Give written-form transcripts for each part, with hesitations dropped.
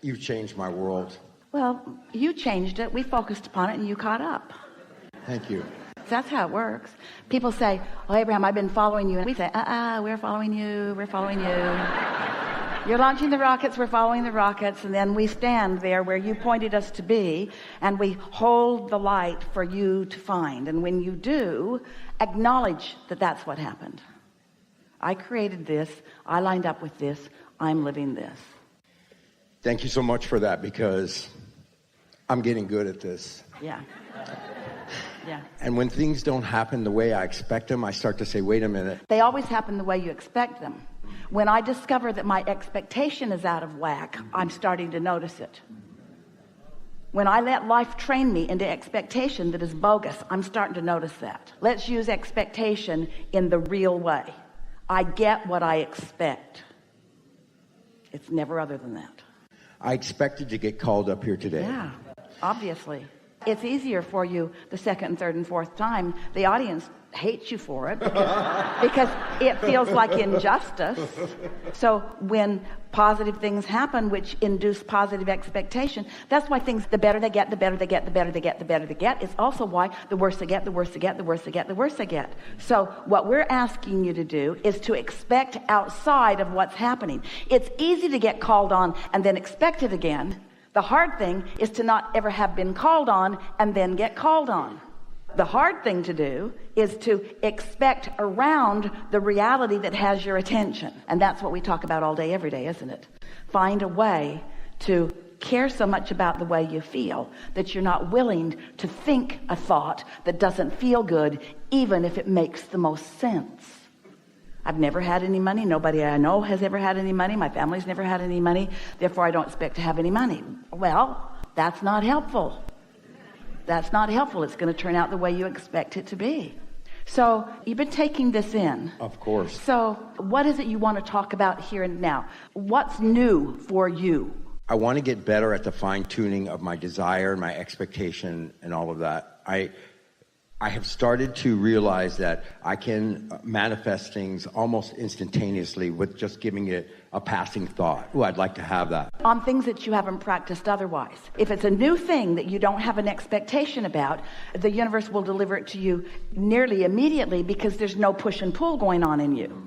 You've changed my world. Well, you changed it. We focused upon it and you caught up. Thank you. That's how it works. People say, oh, Abraham, I've been following you. And we say, we're following you. We're following you. You're launching the rockets. We're following the rockets. And then we stand there where you pointed us to be, and we hold the light for you to find. And when you do, acknowledge that that's what happened. I created this. I lined up with this. I'm living this. Thank you so much for that, because I'm getting good at this. Yeah. Yeah. And when things don't happen the way I expect them, I start to say, wait a minute. They always happen the way you expect them. When I discover that my expectation is out of whack, I'm starting to notice it. When I let life train me into expectation that is bogus, I'm starting to notice that. Let's use expectation in the real way. I get what I expect. It's never other than that. I expected to get called up here today. Yeah, obviously. It's easier for you the second and third and fourth time. The audience hates you for it because it feels like injustice. So when positive things happen which induce positive expectation, that's why things, the better they get, the better they get, the better they get, the better they get. It's also why the worse they get, the worse they get, the worse they get, the worse they get. So what we're asking you to do is to expect outside of what's happening. It's easy to get called on and then expect it again. The hard thing is to not ever have been called on and then get called on. The hard thing to do is to expect around the reality that has your attention. And that's what we talk about all day, every day, isn't it? Find a way to care so much about the way you feel that you're not willing to think a thought that doesn't feel good, even if it makes the most sense. I've never had any money. Nobody I know has ever had any money. My family's never had any money. Therefore, I don't expect to have any money. Well, that's not helpful. That's not helpful. It's going to turn out the way you expect it to be. So you've been taking this in. Of course. So what is it you want to talk about here and now? What's new for you? I want to get better at the fine-tuning of my desire, my expectation, and all of that. I have started to realize that I can manifest things almost instantaneously with just giving it a passing thought. Ooh, I'd like to have that. On things that you haven't practiced otherwise. If it's a new thing that you don't have an expectation about, the universe will deliver it to you nearly immediately because there's no push and pull going on in you.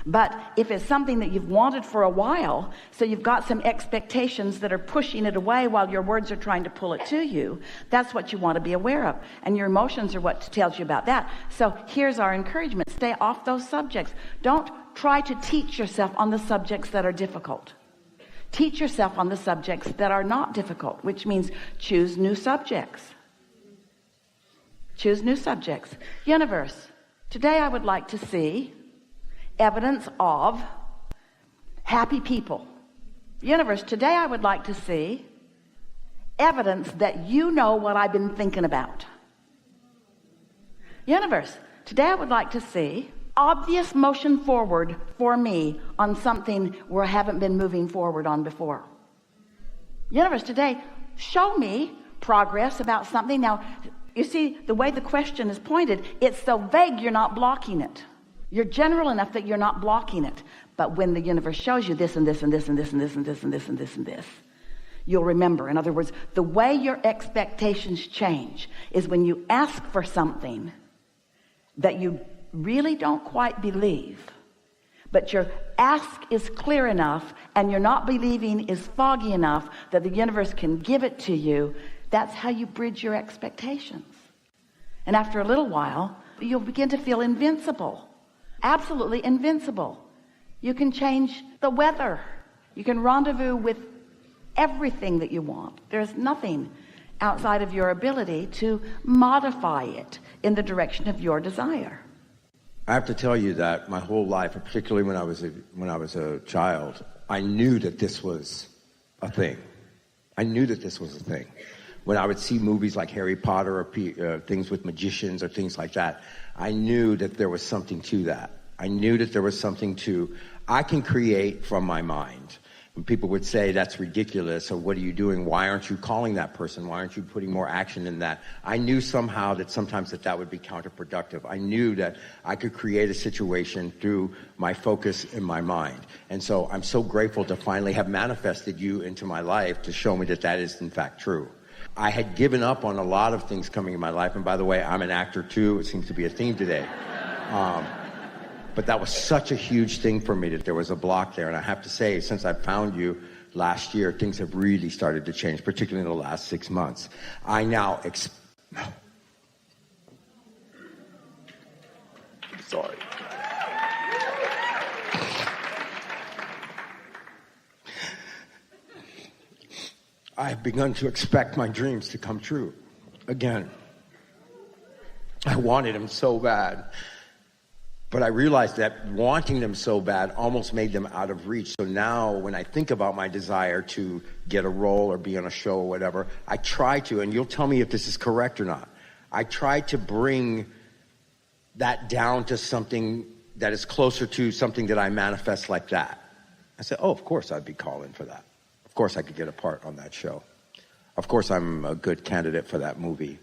But if it's something that you've wanted for a while, so you've got some expectations that are pushing it away while your words are trying to pull it to you, that's what you want to be aware of. And your emotions are what tells you about that. So here's our encouragement. Stay off those subjects. Don't try to teach yourself on the subjects that are difficult. Teach yourself on the subjects that are not difficult, which means choose new subjects. Choose new subjects. Universe, today I would like to see evidence of happy people. Universe, today I would like to see evidence that you know what I've been thinking about. Universe, today I would like to see obvious motion forward for me on something where I haven't been moving forward on before. Universe, today show me progress about something. Now, you see, the way the question is pointed, it's so vague you're not blocking it. You're general enough that you're not blocking it. But when the universe shows you this and this and this and this and this and this and this and this and this, you'll remember. In other words, the way your expectations change is when you ask for something that you really don't quite believe, but your ask is clear enough and you're not believing is foggy enough that the universe can give it to you. That's how you bridge your expectations. And after a little while, you'll begin to feel invincible. Absolutely invincible. You can change the weather. You can rendezvous with everything that you want. There's nothing outside of your ability to modify it in the direction of your desire. I have to tell you that my whole life, particularly when I was a child, I knew that this was a thing. I knew that this was a thing. When I would see movies like Harry Potter or things with magicians or things like that, I knew that there was something to that. I knew that there was something to, I can create from my mind. When people would say, that's ridiculous, or what are you doing? Why aren't you calling that person? Why aren't you putting more action in that? I knew somehow that sometimes that would be counterproductive. I knew that I could create a situation through my focus in my mind. And so I'm so grateful to finally have manifested you into my life to show me that that is in fact true. I had given up on a lot of things coming in my life. And by the way, I'm an actor too. It seems to be a theme today. But that was such a huge thing for me that there was a block there. And I have to say, since I found you last year, things have really started to change, particularly in the last 6 months. I now sorry. I have begun to expect my dreams to come true again. I wanted them so bad. But I realized that wanting them so bad almost made them out of reach. So now when I think about my desire to get a role or be on a show or whatever, I try to, and you'll tell me if this is correct or not, I try to bring that down to something that is closer to something that I manifest like that. I said, oh, of course I'd be calling for that. Of course I could get a part on that show. Of course I'm a good candidate for that movie.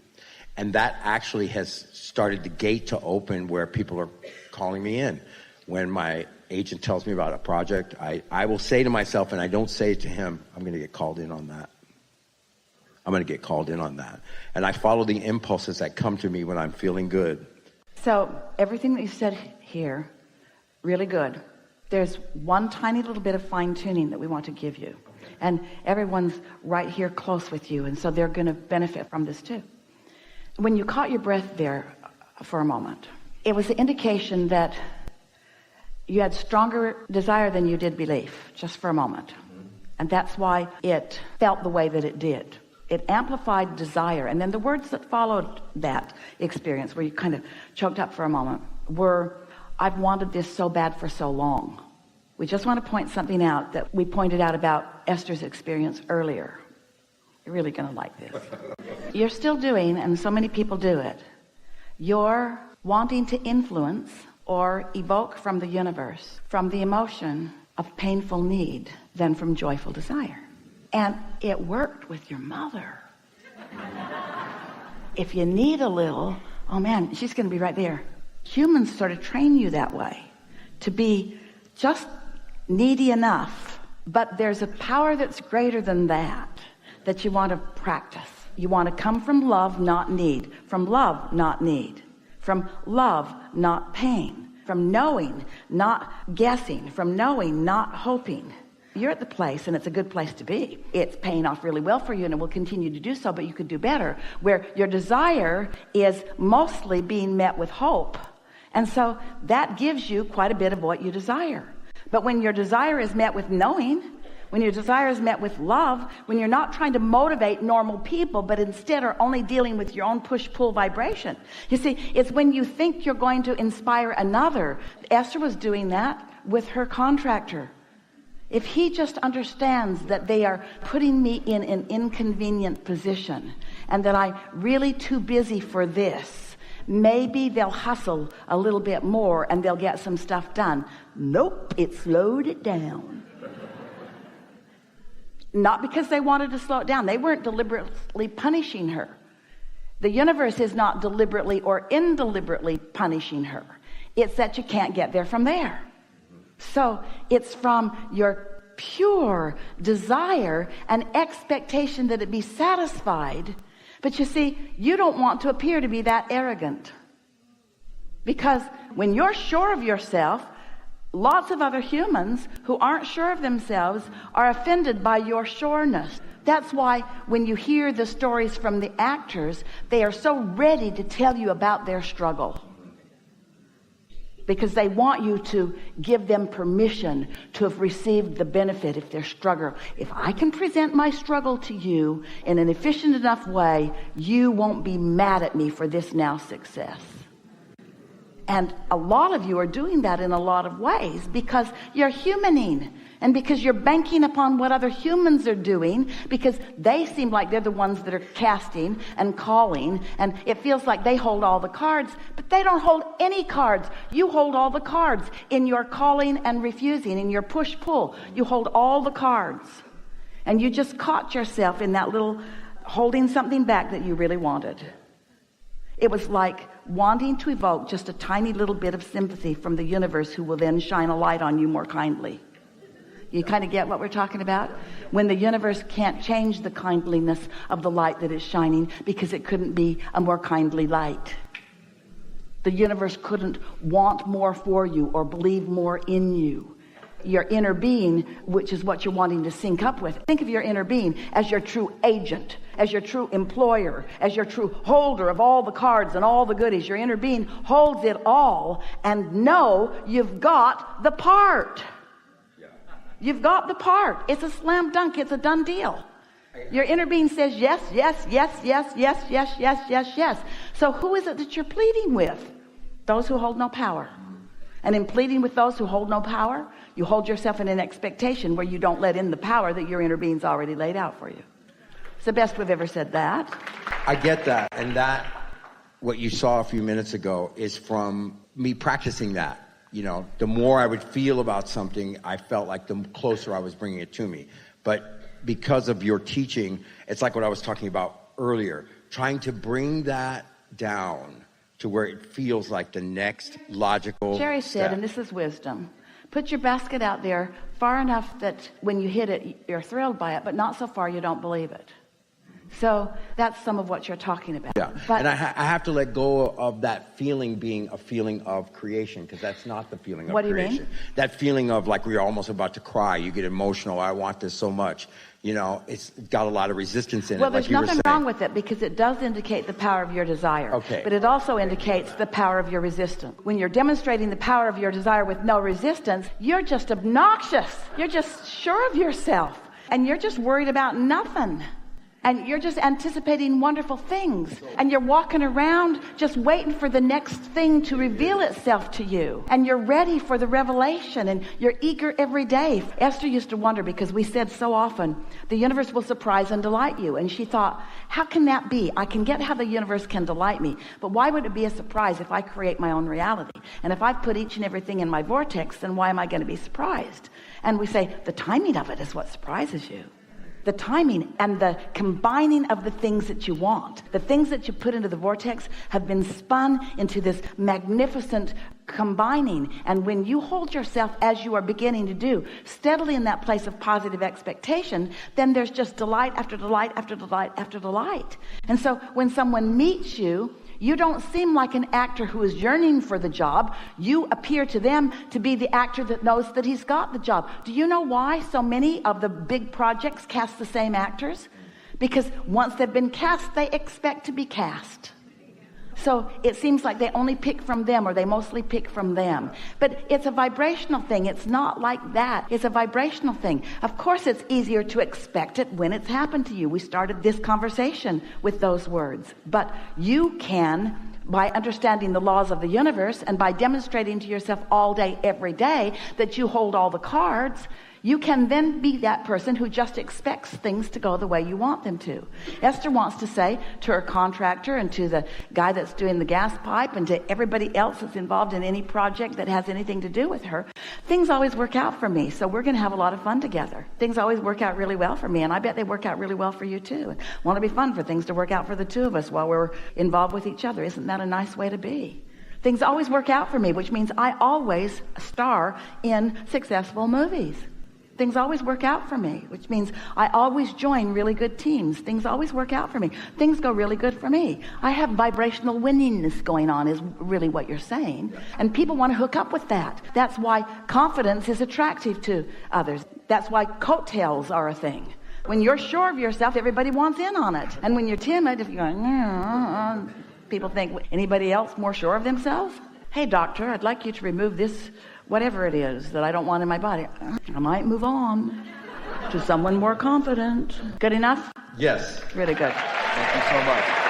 And that actually has started the gate to open where people are calling me in. When my agent tells me about a project, I will say to myself, and I don't say it to him, I'm going to get called in on that. I'm going to get called in on that. And I follow the impulses that come to me when I'm feeling good. So everything that you said here, really good. There's one tiny little bit of fine-tuning that we want to give you. And everyone's right here close with you, and so they're going to benefit from this too. When you caught your breath there for a moment, it was the indication that you had stronger desire than you did belief, just for a moment. And that's why it felt the way that it did. It amplified desire. And then the words that followed that experience, where you kind of choked up for a moment, were, I've wanted this so bad for so long. We just want to point something out that we pointed out about Esther's experience earlier. You're really going to like this. You're still doing, and so many people do it, you're wanting to influence or evoke from the universe, from the emotion of painful need than from joyful desire. And it worked with your mother. If you need a little, oh man, she's going to be right there. Humans sort of train you that way, to be just needy enough. But there's a power that's greater than that you want to practice. You want to come from love, not need. From love, not need. From love, not pain. From knowing, not guessing. From knowing, not hoping. You're at the place, and it's a good place to be. It's paying off really well for you, and it will continue to do so, but you could do better, where your desire is mostly being met with hope. And so that gives you quite a bit of what you desire. But when your desire is met with knowing, when your desire is met with love, when you're not trying to motivate normal people, but instead are only dealing with your own push-pull vibration. You see, it's when you think you're going to inspire another. Esther was doing that with her contractor. If he just understands that they are putting me in an inconvenient position and that I'm really too busy for this, maybe they'll hustle a little bit more and they'll get some stuff done. Nope, it slowed it down. Not because they wanted to slow it down. They weren't deliberately punishing her. The universe is not deliberately or indeliberately punishing her. It's that you can't get there from there. So it's from your pure desire and expectation that it be satisfied. But you see, you don't want to appear to be that arrogant. Because when you're sure of yourself, lots of other humans who aren't sure of themselves are offended by your sureness. That's why when you hear the stories from the actors, they are so ready to tell you about their struggle. Because they want you to give them permission to have received the benefit if they're struggling. If I can present my struggle to you in an efficient enough way, you won't be mad at me for this now success. And a lot of you are doing that in a lot of ways because you're humaning and because you're banking upon what other humans are doing, because they seem like they're the ones that are casting and calling, and it feels like they hold all the cards, but they don't hold any cards. You hold all the cards in your calling and refusing, in your push-pull. You hold all the cards, and you just caught yourself in that little holding something back that you really wanted. It was like wanting to evoke just a tiny little bit of sympathy from the universe, who will then shine a light on you more kindly. You kind of get what we're talking about? When the universe can't change the kindliness of the light that is shining because it couldn't be a more kindly light. The universe couldn't want more for you or believe more in you. Your inner being, which is what you're wanting to sync up with. Think of your inner being as your true agent, as your true employer, as your true holder of all the cards and all the goodies. Your inner being holds it all, and know you've got the part. You've got the part. It's a slam dunk. It's a done deal. Your inner being says yes, yes, yes, yes, yes, yes, yes, yes, yes. So who is it that you're pleading with? Those who hold no power. And in pleading with those who hold no power, you hold yourself in an expectation where you don't let in the power that your inner being's already laid out for you. It's the best we've ever said that. I get that. And that, what you saw a few minutes ago, is from me practicing that. You know, the more I would feel about something, I felt like the closer I was bringing it to me. But because of your teaching, it's like what I was talking about earlier, trying to bring that down to where it feels like the next logical Jerry said, step. and this is wisdom, put your basket out there far enough that when you hit it, you're thrilled by it, but not so far you don't believe it. So that's some of what you're talking about. Yeah, but and I have to let go of that feeling being a feeling of creation, because that's not the feeling of creation. What do you mean? That feeling of like we're almost about to cry. You get emotional. I want this so much. You know, it's got a lot of resistance in it. Well, there's like you were nothing saying. wrong with it, because it does indicate the power of your desire. Okay. But it also indicates the power of your resistance. When you're demonstrating the power of your desire with no resistance, you're just obnoxious. You're just sure of yourself. And you're just worried about nothing. And you're just anticipating wonderful things. And you're walking around just waiting for the next thing to reveal itself to you. And you're ready for the revelation. And you're eager every day. Esther used to wonder, because we said so often, the universe will surprise and delight you. And she thought, how can that be? I can get how the universe can delight me. But why would it be a surprise if I create my own reality? And if I put each and everything in my vortex, then why am I going to be surprised? And we say, the timing of it is what surprises you. The timing and the combining of the things that you want. The things that you put into the vortex have been spun into this magnificent combining. And when you hold yourself, as you are beginning to do, steadily in that place of positive expectation, then there's just delight after delight after delight after delight. And so when someone meets you, you don't seem like an actor who is yearning for the job. You appear to them to be the actor that knows that he's got the job. Do you know why so many of the big projects cast the same actors? Because once they've been cast, they expect to be cast. So it seems like they only pick from them, or they mostly pick from them. But it's a vibrational thing. It's not like that. It's a vibrational thing. Of course, it's easier to expect it when it's happened to you. We started this conversation with those words. But you can, by understanding the laws of the universe and by demonstrating to yourself all day, every day, that you hold all the cards, you can then be that person who just expects things to go the way you want them to. Esther wants to say to her contractor and to the guy that's doing the gas pipe and to everybody else that's involved in any project that has anything to do with her, things always work out for me, so we're going to have a lot of fun together. Things always work out really well for me, and I bet they work out really well for you too. And want to be fun for things to work out for the two of us while we're involved with each other. Isn't that a nice way to be? Things always work out for me, which means I always star in successful movies. Things always work out for me, which means I always join really good teams. Things always work out for me. Things go really good for me. I have vibrational winningness going on, is really what you're saying. And people want to hook up with that. That's why confidence is attractive to others. That's why coattails are a thing. When you're sure of yourself, everybody wants in on it. And when you're timid, if you're going, people think, anybody else more sure of themselves? Hey, doctor, I'd like you to remove this whatever it is that I don't want in my body. I might move on to someone more confident. Good enough? Yes. Really good. Thank you so much.